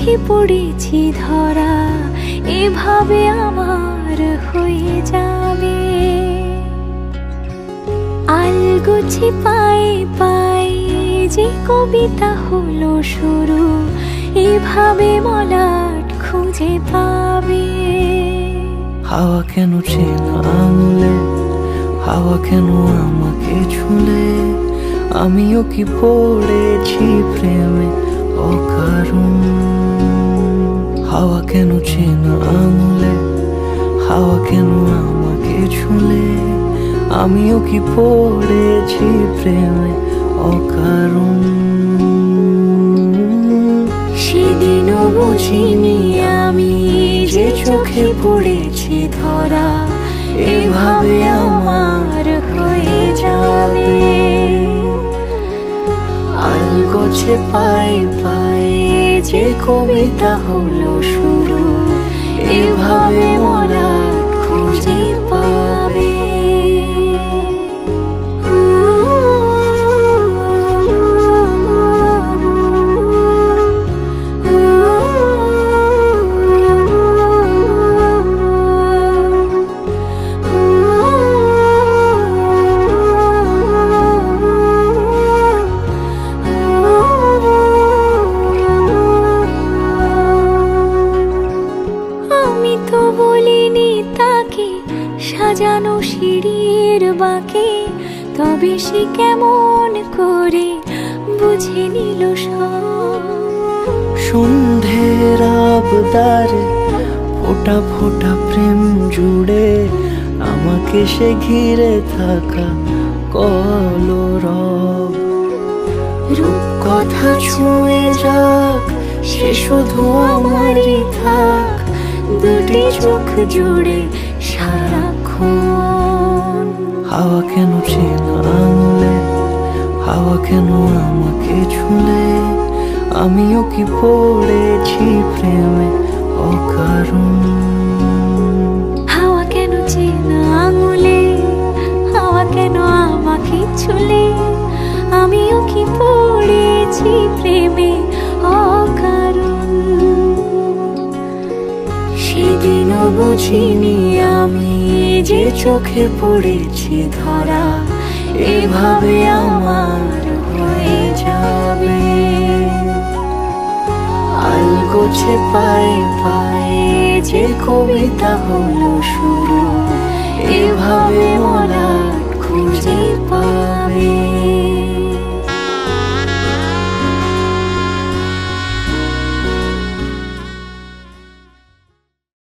চোখে পড়েছি ধরা, এভাবে আমার হয়ে যাবে। আলগোছে পায়ে পায়ে যে কবিতা হলো শুরু, এভাবে মলাট খুঁজে পাবে। হাওয়া কেন চেনা আঙুলে, হাওয়া কেন আমাকে ছুলে, আমিও কি পড়েছি প্রেমে অকারণ। হাওয়া কেন চেনা আঙুলে, হাওয়া কেন আমাকে ছুলে, আমিও কি পড়েছি প্রেমে অকারণ। সেদিনও বুঝিনি আমি যে চোখে পড়েছি ধরা, এভাবে আমার হয়ে যাবে। আলগোছে পায়ে পায়ে যে কবিতা হলো শুরু, এভাবে মলাট খুঁজে পাবে। আমি তো বলিনি তাকে সাজানো সিঁড়ির বাঁকে, তবে সে কেমন করে বুঝে নিল সব। সন্ধ্যের আবদারে ফোটা ফোটা প্রেম জুড়ে, আমাকে সে ঘিরে থাকা কলরব। রূপকথা ছুঁয়ে যাক, সে শুধু আমারই থাক, দুটি চোখ জুড়ে সারাক্ষণ। হাওয়া কেন চেনা আঙুলে, হাওয়া কেন আমাকে ছুলে, আমিও কি পড়েছি প্রেমে অকারণ। হাওয়া কেন চেনা আঙুলে, হাওয়া কেন আমাকে ছুলে, আমিও কি পড়েছি প্রেমে অকারণ। সেদিনও বুঝিনি আমি যে চোখে পড়েছি ধরা, এভাবে আমার হয়ে যাবে। আলগোছে পায়ে পায়ে যে কবিতা হলো শুরু, এভাবে মলাট খুঁজে পাবে।